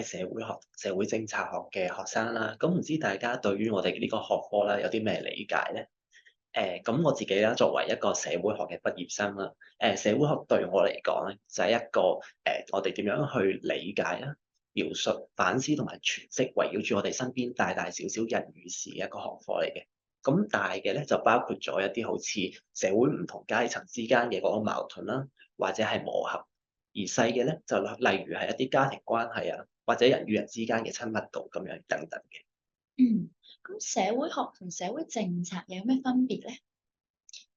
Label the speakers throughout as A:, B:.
A: 社會學、社會政策學嘅學生啦，咁唔知大家對於我哋呢個學科啦有啲咩理解咧？咁我自己啦，作為一個社會學嘅畢業生啦，社會學對我嚟講咧，就係一個我哋點樣去理解啦、描述、反思同埋詮釋圍繞住我哋身邊大大小小人與事嘅一個學科嚟嘅。咁大嘅咧就包括咗一啲好似社會唔同階層之間嘅嗰個矛盾啦，或者係磨合；而細嘅咧就例如係一啲家庭關係啊，或者人與人之間嘅親密度咁樣等等嘅。
B: 嗯，咁社會學同社會政策有咩分別咧？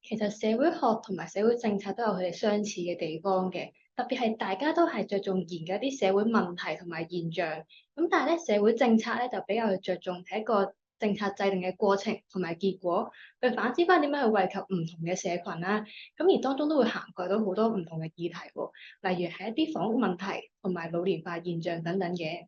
B: 其實社會學同埋社會政策都有佢哋相似嘅地方嘅，特別係大家都係着重研究一啲社會問題同埋現象。咁但係咧，社會政策咧就比較着重睇一個政策制定嘅過程同埋結果，去反思翻點樣去惠及唔同嘅社群啦。咁而當中都會涵蓋到好多唔同嘅議題喎，例如係一啲房屋問題同埋老年化現象等等嘅。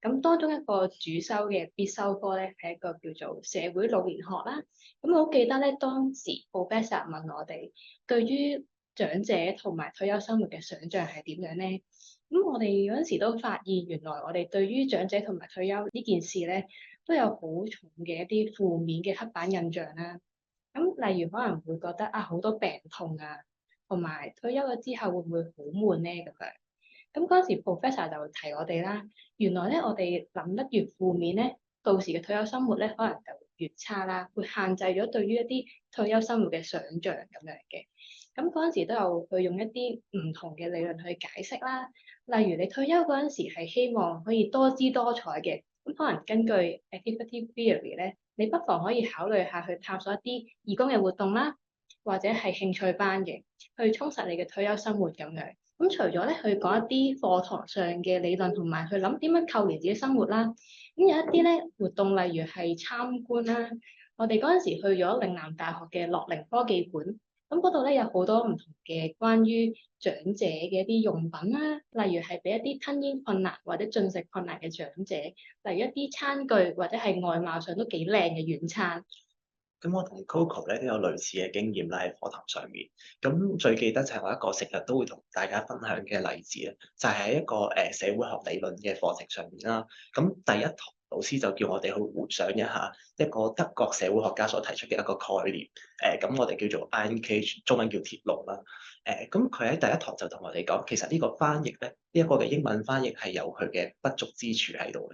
B: 咁當中一個主修嘅必修科咧，係一個叫做社會老年學啦。咁我好記得咧，當時 Professor 問我哋對於長者同埋退休生活嘅想像係點樣咧？咁我哋嗰陣時都發現，原來我哋對於長者同埋退休呢件事咧，都有好重嘅一啲負面嘅刻板印象啦。咁例如可能會覺得啊，好多病痛啊，同埋退休咗之後會唔會好悶咧咁樣？咁嗰時 professor 就提我哋啦，原來咧我哋諗得越負面咧，到時嘅退休生活咧可能就越差啦，會限制咗對於一啲退休生活嘅想像咁樣嘅。咁嗰陣時都有去用一啲唔同嘅理論去解釋啦，例如你退休嗰陣時係希望可以多姿多彩嘅，咁可能根據 activity theory 咧，你不妨可以考慮下去探索一啲義工嘅活動啦，或者係興趣班嘅，去充實你嘅退休生活咁樣。咁除咗咧去講一啲課堂上嘅理論，同埋去諗點樣扣連自己生活啦。咁有一啲咧活動，例如係參觀啦。我哋嗰陣時去咗嶺南大學嘅樂齡科技館，咁嗰度咧有好多唔同嘅關於長者嘅一啲用品啦，例如係俾一啲吞嚥困難或者進食困難嘅長者，例如一啲餐具或者係外貌上都幾靚嘅軟餐。
A: 咁我同 Coco 咧都有類似嘅經驗啦，喺課堂上面。咁最記得就係我一個成日都會同大家分享嘅例子咧，就係喺一個社會學理論嘅課程上面啦。咁第一堂老師就叫我哋去回想一下一個德國社會學家所提出嘅一個概念。咁我哋叫做 Iron Cage，中文叫鐵籠啦。咁佢喺第一堂就同我哋講，其實呢個翻譯咧，呢一個嘅英文翻譯係有佢嘅不足之處喺度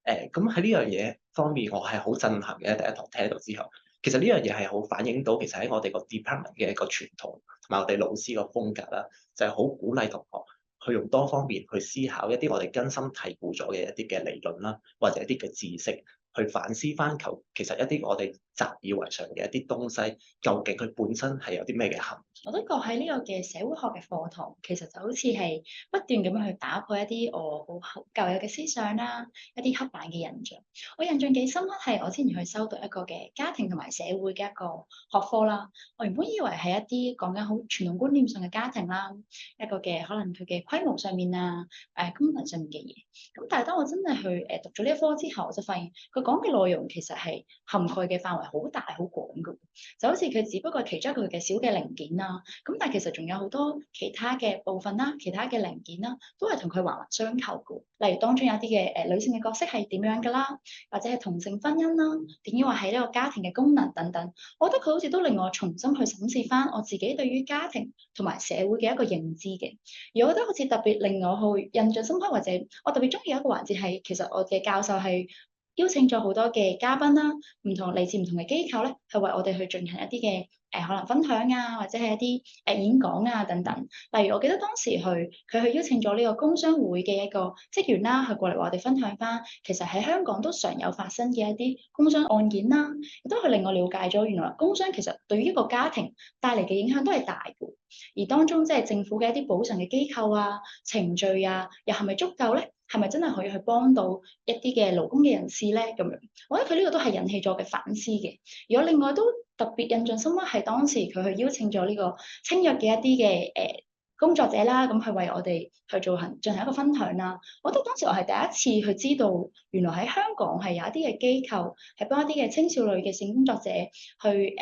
A: 嘅。咁喺呢樣嘢方面，我係好震撼嘅，第一堂聽到之後。其實呢樣嘢係好反映到其實喺我哋個 department 嘅一個傳統，同埋我哋老師個風格啦，就係好鼓勵同學去用多方面去思考一啲我哋根深蒂固咗嘅一啲嘅理論啦，或者一啲嘅知識，去反思翻其實一啲我哋習以為常嘅一啲東西，究竟佢本身係有啲咩嘅含義？
B: 我都覺喺呢個嘅社會學嘅課堂，其實就好似係不斷咁樣去打破一啲我好舊有嘅思想啦，一啲刻板嘅印象。我印象幾深刻係我之前去修讀一個嘅家庭同埋社會嘅一個學科啦。我原本以為係一啲講緊好傳統觀念上嘅家庭啦，一個嘅可能佢嘅規模上面啊，功能上面嘅嘢。咁但係當我真係去讀咗呢一科之後，我就發現佢講嘅內容其實係涵蓋嘅範圍好大好廣㗎。就好似佢只不過其中一個嘅小嘅零件啦，咁但係其實仲有好多其他嘅部分啦，其他嘅零件啦，都係同佢環環相扣嘅。例如當中有啲嘅女性嘅角色係點樣㗎啦，或者係同性婚姻啦，點樣話係呢個家庭嘅功能等等。我覺得佢好似都令我重新去審視翻我自己對於家庭同埋社會嘅一個認知嘅。而我覺得好似特別令我去印象深刻，或者我特別中意一個環節係，其實我嘅教授係邀請咗好多嘅嘉賓啦，嚟自唔同嘅機構咧，係為我哋去進行一啲嘅可能分享啊，或者係一啲演講啊等等。例如我記得當時佢去邀請咗呢個工商會嘅一個職員啦，去過嚟為我哋分享翻，其實喺香港都常有發生嘅一啲工傷案件啦，亦都係令我了解咗原來工傷其實對於一個家庭帶嚟嘅影響都係大嘅。而當中即係政府嘅一啲補償嘅機構啊、程序啊，又係咪足夠咧？係咪真係可以去幫到一啲嘅勞工嘅人士咧？咁樣，我覺得佢呢個都係引起咗我嘅反思嘅。而我另外都特別印象深刻係當時佢去邀請咗呢個青約嘅一啲嘅工作者啦，咁去為我哋去進行一個分享啦。我覺得當時我係第一次去知道，原來喺香港係有一啲嘅機構係幫一啲嘅青少年嘅性工作者去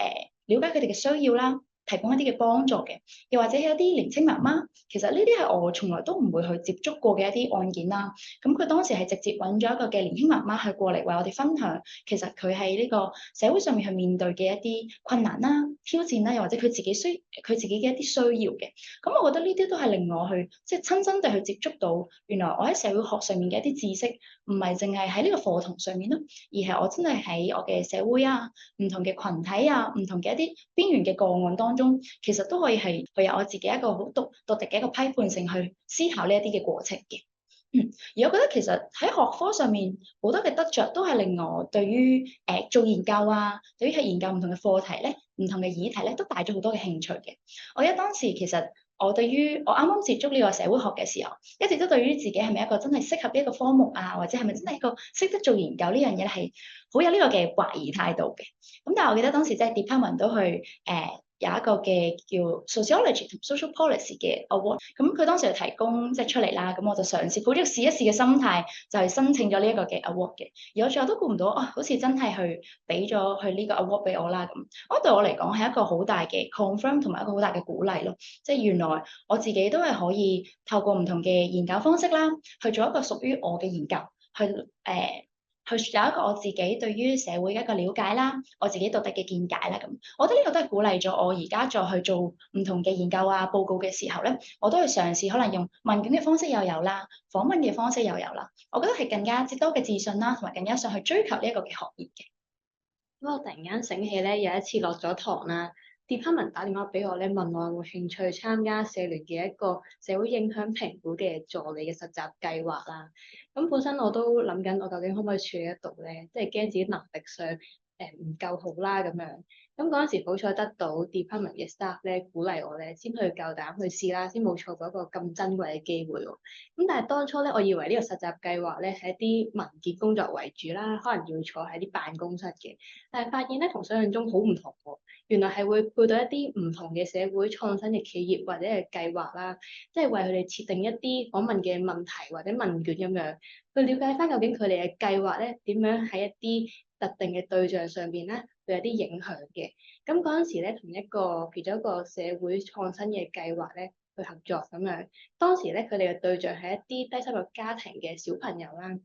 B: 了解佢哋嘅需要啦，提供一啲嘅幫助嘅，又或者係一啲年青媽媽，其實呢啲係我從來都唔會去接觸過嘅一啲案件啦。咁佢當時係直接揾咗一個嘅年輕媽媽去過嚟為我哋分享，其實佢喺呢個社會上面去面對嘅一啲困難啦、挑戰啦，又或者佢自己嘅一啲需要嘅。咁我覺得呢啲都係令我去即係親身地去接觸到，原來我喺社會學上面嘅一啲知識，唔係淨係喺呢個課堂上面咯，而係我真係喺我嘅社會啊、唔同嘅群體啊、唔同嘅一啲邊緣嘅個案當中，其實都可以係具有我自己一個好獨特嘅一個批判性去思考呢一啲嘅過程嘅。而我覺得其實喺學科上面好多嘅得着都係令我對於做研究啊，對於去研究唔同嘅課題咧、唔同嘅議題咧，都帶咗好多嘅興趣嘅。我記得當時其實我對於我啱啱接觸呢個社會學嘅時候，一直都對於自己係咪一個真係適合呢一個科目啊，或者係咪真係一個識得做研究呢樣嘢咧，係好有呢個嘅懷疑態度嘅。咁但係我記得當時即係 department 都去有一個嘅叫 sociology 同 social policy 嘅 award，咁佢當時就提供即係出嚟啦，咁我就嘗試抱咗試一試嘅心態，就係申請咗呢一個嘅 award 嘅。而我最後都估唔到，好似真係去俾咗佢呢個 award 俾我啦咁。我覺得對我嚟講係一個好大嘅 confirm 同埋一個好大嘅鼓勵咯。即係原來我自己都係可以透過唔同嘅研究方式啦，去做一個屬於我嘅研究，去有一個我自己對於社會嘅一個了解啦，我自己獨特嘅見解啦咁，我覺得呢個都係鼓勵咗我而家再去做唔同嘅研究啊報告嘅時候咧，我都去嘗試可能用問卷嘅方式又有啦，訪問嘅方式又有啦，我覺得係更加之多嘅自信啦，同埋更加想去追求呢一個嘅學業嘅。
C: 咁我突然間醒起咧，有一次落咗堂啦，department 打電話俾我咧，問我有冇興趣參加社聯嘅一個社會影響評估嘅助理嘅實習計劃啦。咁本身我都諗緊，我究竟可唔可以處理得到咧？即係驚自己能力上唔夠好啦咁樣。咁嗰陣時好彩得到 department 嘅 staff 咧鼓勵我咧，先去夠膽去試啦，先冇錯過一個咁珍貴嘅機會喎。咁但係當初咧，我以為呢個實習計劃咧係一啲文件工作為主啦，可能要坐喺啲辦公室嘅。但係發現咧，同想象中好唔同喎。原來係會配到一啲唔同嘅社會創新嘅企業或者係計劃啦，即係為佢哋設定一啲訪問嘅問題或者問卷咁樣，去了解翻究竟佢哋嘅計劃咧點樣喺一啲特定嘅對象上邊咧會有啲影響嘅。咁嗰陣時咧，同其中一個社會創新嘅計劃咧去合作咁樣。當時咧，佢哋嘅對象係一啲低收入家庭嘅小朋友啦。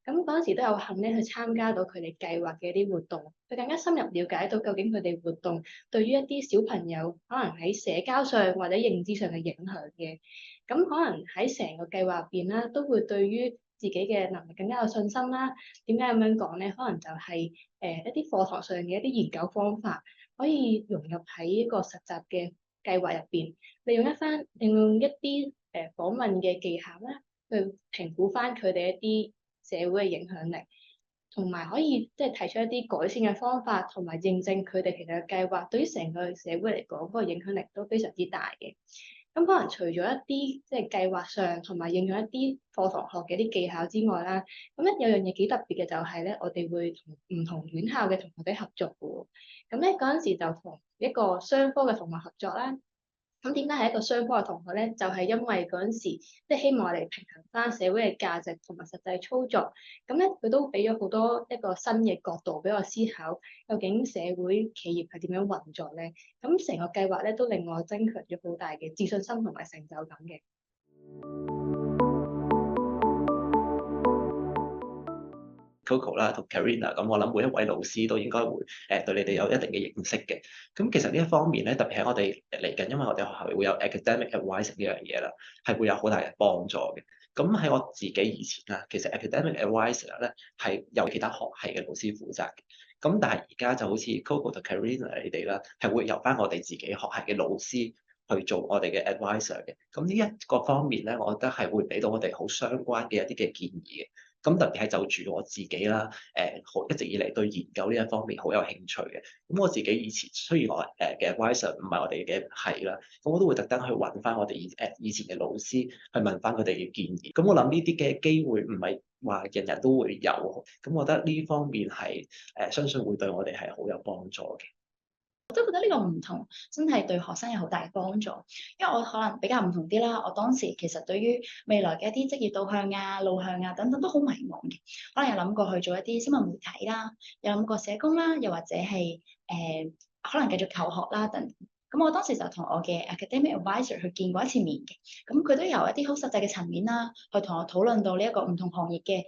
C: 咁嗰陣時都有幸咧去參加到佢哋計劃嘅一啲活動，去更加深入了解到究竟佢哋活動對於一啲小朋友可能喺社交上或者認知上嘅影響嘅。咁可能喺成個計劃入邊啦，都會對於自己嘅能力更加有信心啦。點解咁樣講咧？可能就係一啲課堂上嘅一啲研究方法，可以融入喺一個實習嘅計劃入邊，利用一啲訪問嘅技巧啦，去評估翻佢哋一啲社會嘅影響力，同埋可以即係提出一啲改善嘅方法，同埋認證佢哋其實嘅計劃對於成個社會嚟講，嗰個影響力都非常之大嘅。咁可能除咗一啲即係計劃上同埋應用一啲課堂學嘅一啲技巧之外啦，咁咧有樣嘢幾特別嘅就係咧，我哋會同唔同院校嘅同學仔合作嘅喎。咁咧嗰陣時就同一個商科嘅同學合作啦。咁點解係一個雙科嘅同學咧？就係因為嗰陣時，即係希望我哋平衡翻社會嘅價值同埋實際操作。咁咧，佢都俾咗好多一個新嘅角度俾我思考，究竟社會企業係點樣運作咧？咁成個計劃咧都令我增強咗好大嘅自信心同埋成就感嘅。
A: Coco 啦，同 Karina，咁我諗每一位老師都應該會對你哋有一定嘅認識嘅。咁其實呢一方面咧，特別係我哋嚟緊，因為我哋學校會有 academic advice 呢樣嘢啦，係會有好大嘅幫助嘅。咁喺我自己以前啦，其實 academic advisor 咧係由其他學系嘅老師負責嘅。咁但係而家就好似 Coco 同 Karina 你哋啦，係會由翻我哋自己學系嘅老師去做我哋嘅 advisor 嘅。咁呢一個方面咧，我覺得係會俾到我哋好相關嘅一啲嘅建議嘅。咁特別係就住我自己啦，一直以嚟對研究呢一方面好有興趣嘅。咁我自己以前雖然我嘅 advisor 唔係我哋嘅系啦，咁我都會特登去揾翻我哋以前嘅老師去問翻佢哋嘅建議。咁我諗呢啲嘅機會唔係話人人都會有，咁我覺得呢方面係相信會對我哋係好有幫助嘅。
B: 我都覺得呢個唔同真係對學生有好大嘅幫助，因為我可能比較唔同啲啦。我當時其實對於未來嘅一啲職業導向啊、路向啊等等都好迷茫嘅，可能有諗過去做一啲新聞媒體啦，有諗過社工啦，又或者係可能繼續求學啦等。咁我當時就同我嘅 academic advisor 去見過一次面嘅，咁佢都有一啲好實際嘅層面啦，去同我討論到呢一個唔同行業嘅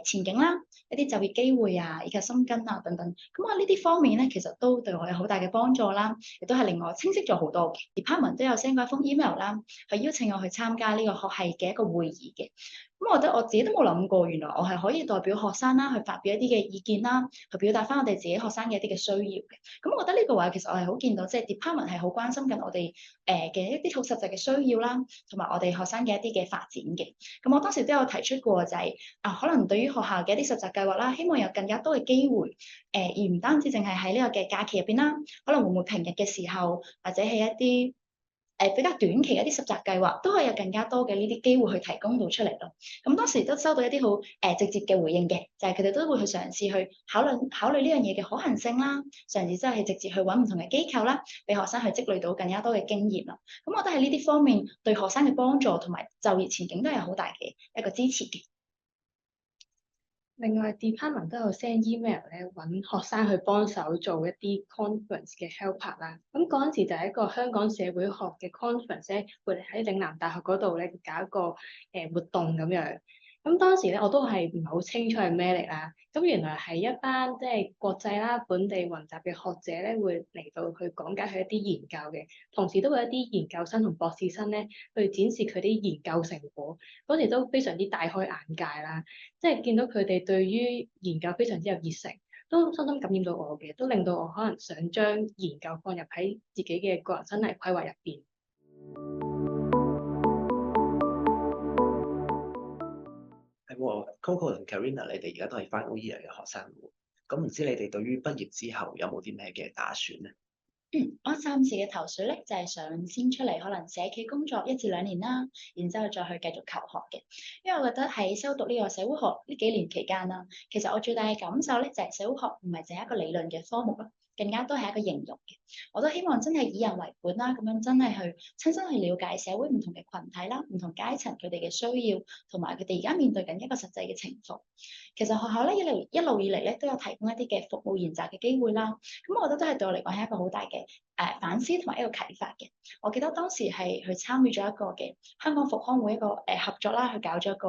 B: 前景啦，一啲就業機會啊，以及薪金啊等等。咁我呢啲方面咧，其實都對我有好大嘅幫助啦，亦都係令我清晰咗好多嘅。department 都有 send 過一封 email 啦，去邀請我去參加呢個學系嘅一個會議嘅。咁我覺得我自己都冇諗過，原來我係可以代表學生啦，去發表一啲嘅意見啦，去表達翻我哋自己學生嘅一啲嘅需要嘅。咁我覺得呢個位其實我係好見到，即係 department 係好關心緊我哋嘅一啲好實際嘅需要啦，同埋我哋學生嘅一啲嘅發展嘅。咁我當時都有提出過就係可能對於學校嘅一啲實習計劃啦，希望有更加多嘅機會而唔單止淨係喺呢個嘅假期入邊啦，可能會唔會平日嘅時候，或者係一啲比較短期嘅一啲實習計劃，都可以有更加多嘅呢啲機會去提供到出嚟咯。咁當時都收到一啲好直接嘅回應嘅，就係佢哋都會去嘗試去考慮呢樣嘢嘅可行性啦，嘗試真係直接去揾唔同嘅機構啦，俾學生去積累到更加多嘅經驗啦。咁我覺得喺呢啲方面對學生嘅幫助同埋就業前景都有好大嘅一個支持嘅。
C: 另外，department 都有 send email 咧，揾學生去幫手做一啲 conference 嘅 helper 啦。咁嗰陣時就係一個香港社會學嘅 conference 咧，會喺嶺南大學嗰度咧搞一個活動咁樣。咁當時咧我都係唔係好清楚係咩嚟啦。咁原來係一班即係國際啦、本地混雜嘅學者咧，會嚟到去講解佢一啲研究嘅，同時都會有一啲研究生同博士生咧去展示佢啲研究成果。嗰時都非常之大開眼界啦。即係見到佢哋對於研究非常之有熱誠，都深深感染到我嘅，都令到我可能想將研究放入喺自己嘅個人生涯規劃入邊。
A: 係喎，Coco 同 Karina，你哋而家都係 final year 嘅學生喎。咁唔知你哋對於畢業之後有冇啲咩嘅打算咧？
B: 我暫時嘅頭緒咧，就係想先出嚟可能社企工作1至2年啦，然之後再去繼續求學嘅。因為我覺得喺修讀呢個社會學呢幾年期間啦，其實我最大嘅感受咧就係社會學唔係淨係一個理論嘅科目咯，更加多係一個應用嘅。我都希望真係以人為本啦，咁樣真係去親身去了解社會唔同嘅群體啦、唔同階層佢哋嘅需要，同埋佢哋而家面對緊一個實際嘅情況。其實學校咧一路以嚟咧都有提供一啲嘅服務研習嘅機會啦。咁我覺得都係對我嚟講係一個好大嘅反思同埋一個啟發嘅。我記得當時係去參與咗一個嘅香港復康會一個合作啦，去搞咗一個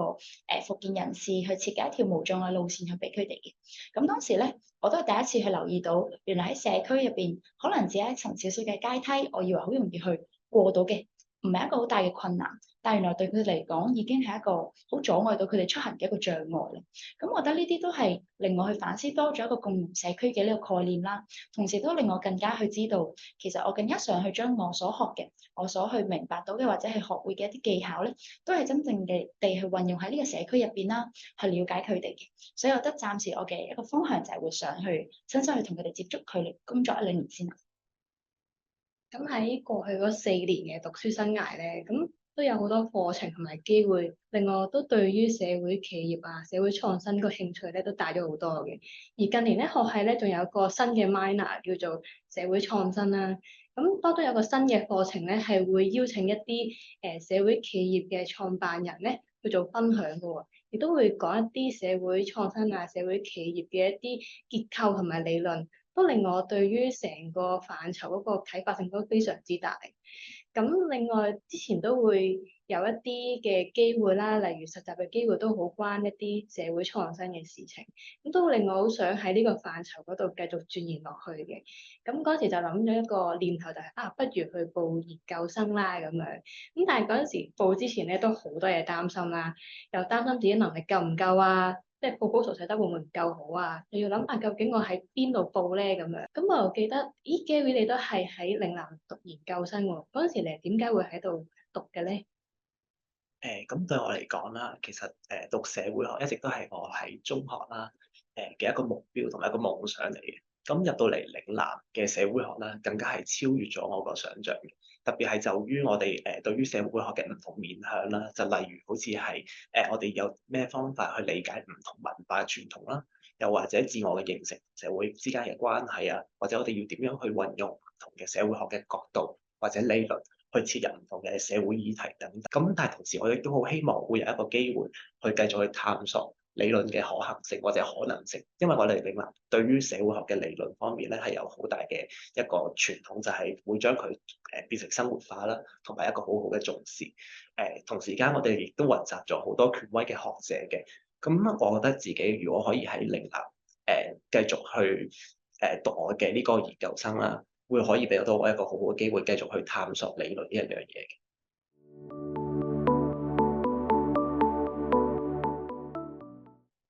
B: 復健人士去設計一條無障礙路線去俾佢哋嘅。咁當時咧，我都係第一次去留意到，原來喺社區入邊，可能只係一層少少嘅階梯，我以為好容易去過到嘅，唔係一個好大嘅困難。但原來對佢哋嚟講，已經係一個好阻礙到佢哋出行嘅一個障礙啦。咁我覺得呢啲都係令我去反思多咗一個共融社區嘅呢個概念啦，同時都令我更加去知道，其實我更加想去將我所學嘅、我所去明白到嘅或者係學會嘅一啲技巧咧，都係真正嘅地去運用喺呢個社區入邊啦，去了解佢哋嘅。所以我覺得暫時我嘅一個方向就係會想去親身去同佢哋接觸，佢哋工作1、2年先。
C: 咁喺過去嗰4年嘅讀書生涯咧，咁都有好多課程同埋機會，令我都對於社會企業啊、社會創新個興趣咧都大咗好多嘅。而近年咧，學系咧仲有一個新嘅 minor 叫做社會創新啦。咁多都有個新嘅課程咧，係會邀請一啲社會企業嘅創辦人咧去做分享嘅喎，亦都會講一啲社會創新啊、社會企業嘅一啲結構同埋理論。都令我對於成個範疇嗰個啟發性都非常之大。咁另外之前都會有一啲嘅機會啦，例如實習嘅機會都好關一啲社會創新嘅事情，咁都令我好想喺呢個範疇嗰度繼續鑽研落去嘅。咁嗰時就諗咗一個念頭就係不如去報研究生啦咁樣。咁但係嗰陣時報之前咧都好多嘢擔心啦，又擔心自己能力夠唔夠啊。即係 proposal 寫得會唔會唔夠好啊？又要諗下究竟我喺邊度報咧咁樣。咁我又記得，咦，Gary 你都係喺嶺南讀研究生喎。嗰陣時你點解會喺度讀嘅咧？
A: 咁對我嚟講啦，其實讀社會學一直都係我喺中學啦嘅一個目標同埋一個夢想嚟嘅。咁入到嚟嶺南嘅社會學啦，更加係超越咗我個想像嘅。特別係就於我哋對於社會學嘅唔同面向啦，就例如好似係我哋有咩方法去理解唔同文化傳統啦，又或者自我嘅形成、社會之間嘅關係啊，或者我哋要點樣去運用唔同嘅社會學嘅角度或者理論，去切入唔同嘅社會議題等等，咁但係同時我亦都好希望會有一個機會去繼續去探索理論嘅可行性或者可能性，因為我哋嶺南對於社會學嘅理論方面咧係有好大嘅一個傳統，就係會將佢變成生活化啦，同埋一個好好嘅重視。同時間我哋亦都混雜咗好多權威嘅學者嘅。咁我覺得自己如果可以喺嶺南繼續去讀我嘅呢個研究生啦，會可以俾到我一個好好嘅機會，繼續去探索理論呢一樣嘢嘅。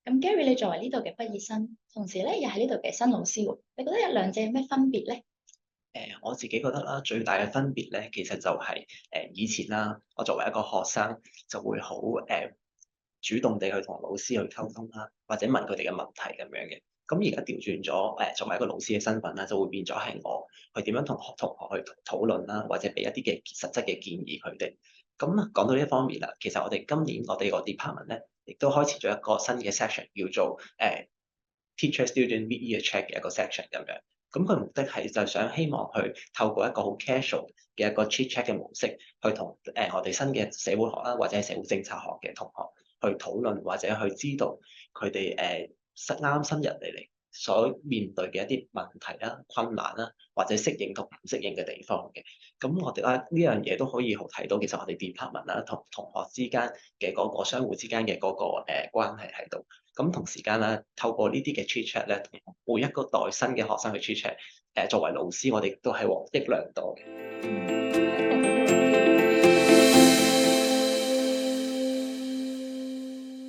B: 咁 Gary，你作為呢度嘅畢業生，同時咧又係呢度嘅新老師喎，你覺得有兩者有咩分別咧？
A: 我自己覺得啦，最大嘅分別咧，其實就係、以前啦，我作為一個學生就會好主動地去同老師去溝通啦，或者問佢哋嘅問題咁樣嘅。咁而家調轉咗作為一個老師嘅身份啦，就會變咗係我去點樣同同學去討論啦，或者俾一啲嘅實質嘅建議佢哋。咁講到呢一方面啦，其實我哋今年我哋個 department 咧，亦都開始咗一個新嘅 section，叫做teacher student mid-year check 嘅一個 section 咁樣。咁佢目的係就係想希望去透過一個好 casual 嘅一個 chit chat 嘅模式，去同我哋新嘅社會學啦，或者係社會政策學嘅同學去討論，或者去知道佢哋啱新人嚟所面對嘅一啲問題啦、困難啦，或者適應同唔適應嘅地方嘅。咁我哋呢樣嘢都可以好睇到，其實我哋 department 啦同同學之間嘅嗰個相互之間嘅嗰個關係喺度。咁同時間啦，透過呢啲嘅 chit chat 咧，每一個代新嘅學生去 chit chat，作為老師我哋都係獲益良多嘅。